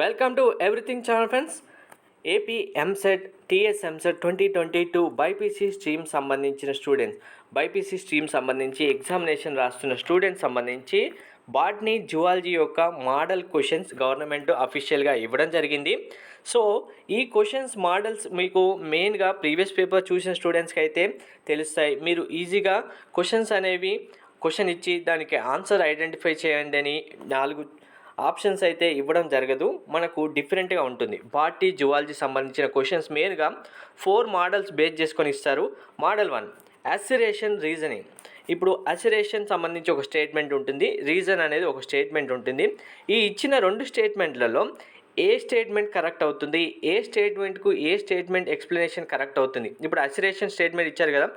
Welcome to everything channel friends. AP EAMCET TS EAMCET 2022 BiPC stream సంబంధించి examination రాస్తున్న students సంబంధించి botany zoology యొక్క model questions government అఫీషియల్గా ఇవ్వడం జరిగింది. సో ఈ క్వశ్చన్స్ మోడల్స్ మీకు మెయిన్గా ప్రీవియస్ పేపర్ చూసిన స్టూడెంట్స్కి అయితే తెలుస్తాయి. మీరు ఈజీగా క్వశ్చన్ ఇచ్చి దానికి ఆన్సర్ ఐడెంటిఫై చేయండి అని 4 ఆప్షన్స్ అయితే ఇవ్వడం జరగదు. మనకు డిఫరెంట్గా ఉంటుంది. బాటనీ జువాలజీ సంబంధించిన క్వశ్చన్స్ మెయిన్గా 4 మోడల్స్ బేస్ చేసుకొని ఇస్తారు. Model 1 assertion reasoning. ఇప్పుడు అసిరేషన్ సంబంధించి ఒక స్టేట్మెంట్ ఉంటుంది, రీజన్ అనేది ఒక స్టేట్మెంట్ ఉంటుంది. ఈ ఇచ్చిన 2 స్టేట్మెంట్లలో ఏ స్టేట్మెంట్ కరెక్ట్ అవుతుంది, ఏ స్టేట్మెంట్కు ఏ స్టేట్మెంట్ ఎక్స్ప్లెనేషన్ కరెక్ట్ అవుతుంది. ఇప్పుడు అసిరేషన్ స్టేట్మెంట్ ఇచ్చారు కదా,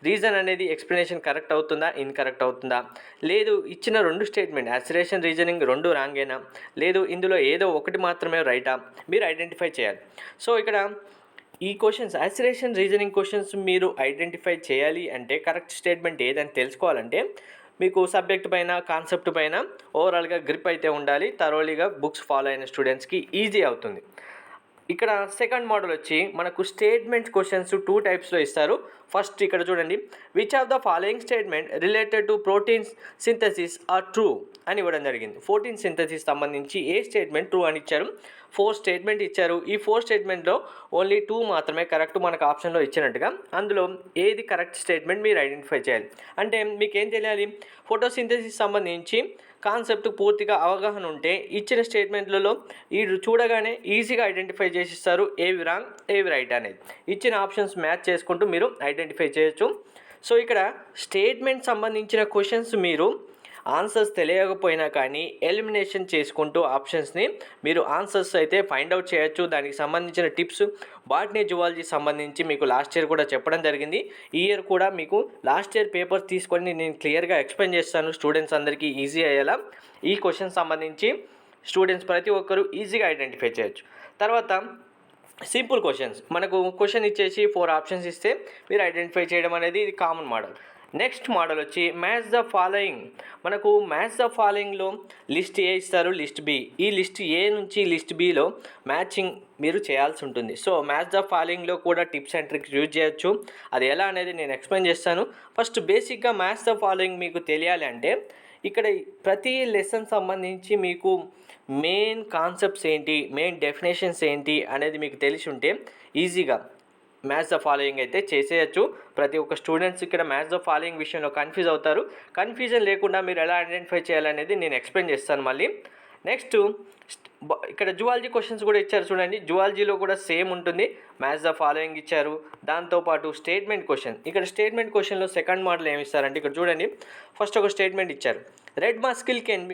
రీజన్ అనేది ఎక్స్ప్లెనేషన్ కరెక్ట్ అవుతుందా, ఇన్కరెక్ట్ అవుతుందా, లేదు ఇచ్చిన 2 స్టేట్మెంట్ అసిరేషన్ రీజనింగ్ 2 రాంగేనా, లేదు ఇందులో ఏదో ఒకటి మాత్రమే రైటా, మీరు ఐడెంటిఫై చేయాలి. సో ఇక్కడ ఈ క్వశ్చన్స్ అసిరేషన్ రీజనింగ్ క్వశ్చన్స్ మీరు ఐడెంటిఫై చేయాలి అంటే కరెక్ట్ స్టేట్మెంట్ ఏదని తెలుసుకోవాలంటే మీకు సబ్జెక్ట్ పైన కాన్సెప్ట్ పైన ఓవరాల్గా గ్రిప్ అయితే ఉండాలి. థరోలీగా బుక్స్ ఫాలో అయిన స్టూడెంట్స్కి ఈజీ అవుతుంది. ఇక్కడ సెకండ్ మోడల్ వచ్చి మనకు స్టేట్మెంట్ క్వశ్చన్స్ 2 టైప్స్లో ఇస్తారు. ఫస్ట్ ఇక్కడ చూడండి, which of the following statement related to protein synthesis are true అని ఇవ్వడం జరిగింది. ప్రోటీన్ సింథసిస్ సంబంధించి ఏ స్టేట్మెంట్ ట్రూ అని ఇచ్చారు. 4 స్టేట్మెంట్ ఇచ్చారు. ఈ 4 స్టేట్మెంట్లో ఓన్లీ 2 మాత్రమే కరెక్ట్ మనకు ఆప్షన్లో ఇచ్చినట్టుగా. అందులో ఏది కరెక్ట్ స్టేట్మెంట్ మీరు ఐడెంటిఫై చేయాలి. అంటే మీకు ఏం తెలియాలి, ఫోటోసింథసిస్ సంబంధించి కాన్సెప్ట్ పూర్తిగా అవగాహన ఉంటే ఇచ్చిన స్టేట్మెంట్లలో వీళ్ళు చూడగానే ఈజీగా ఐడెంటిఫై చేసిస్తారు ఏవి రాంగ్ ఏవి రైట్ అనేది. ఇచ్చిన ఆప్షన్స్ మ్యాచ్ చేసుకుంటూ మీరు ఐడెంటిఫై చేయొచ్చు. సో ఇక్కడ స్టేట్మెంట్ సంబంధించిన క్వశ్చన్స్ మీరు ఆన్సర్స్ తెలియకపోయినా కానీ ఎలిమినేషన్ చేసుకుంటూ ఆప్షన్స్ని మీరు ఆన్సర్స్ అయితే ఫైండ్ అవుట్ చేయొచ్చు. దానికి సంబంధించిన టిప్స్ బాటనీ జువాలజీ సంబంధించి మీకు లాస్ట్ ఇయర్ కూడా చెప్పడం జరిగింది. ఈ ఇయర్ కూడా మీకు లాస్ట్ ఇయర్ పేపర్స్ తీసుకొని నేను క్లియర్గా ఎక్స్ప్లెయిన్ చేస్తాను స్టూడెంట్స్ అందరికీ ఈజీ అయ్యేలా. ఈ క్వశ్చన్ సంబంధించి స్టూడెంట్స్ ప్రతి ఒక్కరూ ఈజీగా ఐడెంటిఫై చేయొచ్చు. తర్వాత సింపుల్ క్వశ్చన్స్, మనకు క్వశ్చన్ ఇచ్చేసి 4 ఆప్షన్స్ ఇస్తే మీరు ఐడెంటిఫై చేయడం అనేది ఇది కామన్ మోడల్. నెక్స్ట్ మోడల్ వచ్చి మ్యాచ్ ద ఫాలోయింగ్. మనకు మ్యాచ్ ద ఫాలోయింగ్లో లిస్ట్ ఏ ఇస్తారు, లిస్ట్ బి. ఈ లిస్ట్ ఏ నుంచి లిస్ట్ బిలో మ్యాచింగ్ మీరు చేయాల్సి ఉంటుంది. సో మ్యాచ్ ద ఫాలోయింగ్లో కూడా టిప్స్ అండ్ ట్రిక్స్ యూజ్ చేయొచ్చు. అది ఎలా అనేది నేను ఎక్స్ప్లెయిన్ చేస్తాను. ఫస్ట్ బేసిక్గా మ్యాచ్ ద ఫాలోయింగ్ మీకు తెలియాలి అంటే ఇక్కడ ప్రతి లెసన్ సంబంధించి మీకు మెయిన్ కాన్సెప్ట్స్ ఏంటి, మెయిన్ డెఫినేషన్స్ ఏంటి అనేది మీకు తెలిసి ఉంటే ఈజీగా మ్యాచ్ ద ఫాలోయింగ్ అయితే చేసేయచ్చు. ప్రతి ఒక్క స్టూడెంట్స్ ఇక్కడ మ్యాచ్ ద ఫాలోయింగ్ విషయంలో కన్ఫ్యూజ్ అవుతారు. కన్ఫ్యూజన్ లేకుండా మీరు ఎలా ఐడెంటిఫై చేయాలనేది నేను ఎక్స్ప్లెయిన్ చేస్తాను మళ్ళీ. నెక్స్ట్ ఇక్కడ జువాలజీ క్వశ్చన్స్ కూడా ఇచ్చారు చూడండి. జువాలజీలో కూడా సేమ్ ఉంటుంది, మ్యాచ్ ద ఫాలోయింగ్ ఇచ్చారు. దాంతోపాటు స్టేట్మెంట్ క్వశ్చన్, ఇక్కడ స్టేట్మెంట్ క్వశ్చన్లో సెకండ్ మోడల్ ఏమి ఇస్తారంటే ఇక్కడ చూడండి, ఫస్ట్ ఒక స్టేట్మెంట్ ఇచ్చారు, red muscle can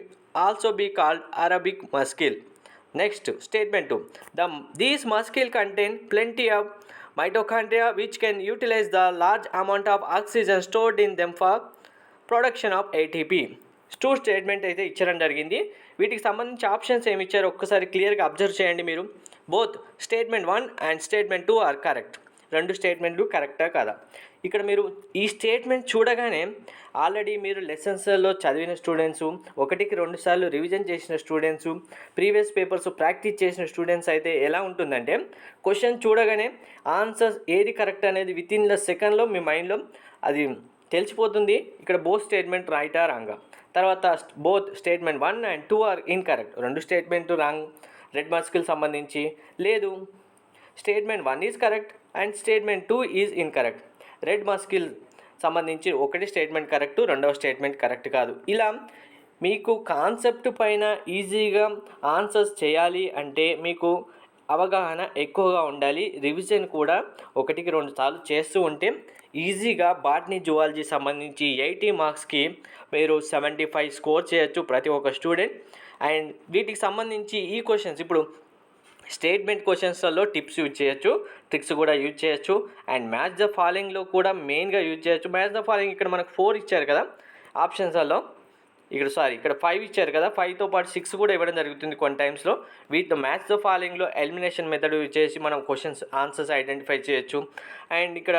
also be called aerobic muscle. Next statement 2, these muscle contain plenty of mitochondria which can utilize the large amount of oxygen stored in them for production of ATP. 2 statement అయితే ఇచ్చడం జరిగింది. వీటికి సంబంధించి options ఏమి ఇచ్చారో ఒక్కసారి క్లియర్గా observe చేయండి మీరు. Both statement 1 and statement 2 are correct. 2 స్టేట్మెంట్లు కరెక్టా కాదా. ఇక్కడ మీరు ఈ స్టేట్మెంట్ చూడగానే ఆల్రెడీ మీరు లెసన్స్లో చదివిన స్టూడెంట్స్, 1కి 2 సార్లు రివిజన్ చేసిన స్టూడెంట్స్, ప్రీవియస్ పేపర్స్ ప్రాక్టీస్ చేసిన స్టూడెంట్స్ అయితే ఎలా ఉంటుందంటే క్వశ్చన్ చూడగానే ఆన్సర్స్ ఏది కరెక్ట్ అనేది విత్ ఇన్ ద సెకండ్లో మీ మైండ్లో అది తెలిసిపోతుంది. ఇక్కడ బోత్ స్టేట్మెంట్ రైటా రాంగా. తర్వాత both statement 1 and 2 are incorrect. 2 statement wrong. Red muscle సంబంధించి లేదు, statement 1 is correct and statement 2 is incorrect. Red muscle సంబంధించి 1 స్టేట్మెంట్ కరెక్ట్, 2వ స్టేట్మెంట్ కరెక్ట్ కాదు. ఇలా మీకు కాన్సెప్ట్ పైన ఈజీగా ఆన్సర్స్ చేయాలి అంటే మీకు అవగాహన ఎక్కువగా ఉండాలి. రివిజన్ కూడా 1కి 2 సార్లు చేస్తూ ఉంటే ఈజీగా బాటనీ జువాలజీ సంబంధించి 80 మార్క్స్కి మీరు 75 స్కోర్ చేయొచ్చు ప్రతి ఒక్క స్టూడెంట్. అండ్ వీటికి సంబంధించి ఈ క్వశ్చన్స్ ఇప్పుడు స్టేట్మెంట్ క్వశ్చన్స్లో టిప్స్ యూజ్ చేయొచ్చు, ట్రిక్స్ కూడా యూజ్ చేయొచ్చు. అండ్ మ్యాచ్ ద ఫాలోయింగ్లో కూడా మెయిన్గా యూజ్ చేయొచ్చు. మ్యాచ్ ద ఫాలోయింగ్ ఇక్కడ మనకు 4 ఇచ్చారు కదా ఆప్షన్స్లో, ఇక్కడ 5 ఇచ్చారు కదా, 5తో పాటు 6 కూడా ఇవ్వడం జరుగుతుంది కొన్ని టైమ్స్లో. వీటితో మ్యాచ్ ద ఫాలోయింగ్లో ఎలిమినేషన్ మెథడ్ యూజ్ చేసి మనం క్వశ్చన్స్ ఆన్సర్స్ ఐడెంటిఫై చేయొచ్చు. అండ్ ఇక్కడ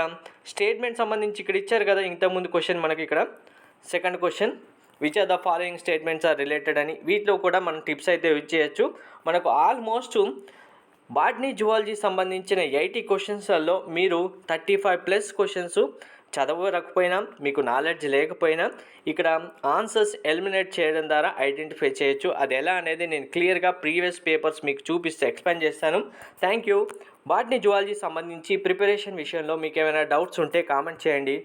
స్టేట్మెంట్ సంబంధించి ఇక్కడ ఇచ్చారు కదా ఇంతకుముందు క్వశ్చన్ మనకి ఇక్కడ second question, which are the following statements are related అని, వీటిలో కూడా మనం టిప్స్ అయితే యూజ్ చేయొచ్చు. మనకు ఆల్మోస్ట్ బాటనీ జువాలజీ సంబంధించిన 80 క్వశ్చన్స్లలో మీరు 35+ క్వశ్చన్స్ చదవకపోయినా, మీకు నాలెడ్జ్ లేకపోయినా ఇక్కడ ఆన్సర్స్ ఎలిమినేట్ చేయడం ద్వారా ఐడెంటిఫై చేయొచ్చు. అది ఎలా అనేది నేను క్లియర్గా ప్రీవియస్ పేపర్స్ మీకు చూపిస్తే ఎక్స్ప్లెయిన్ చేస్తాను. Thank you. బాటనీ జువాలజీ సంబంధించి ప్రిపరేషన్ విషయంలో మీకు ఏమైనా డౌట్స్ ఉంటే కామెంట్ చేయండి.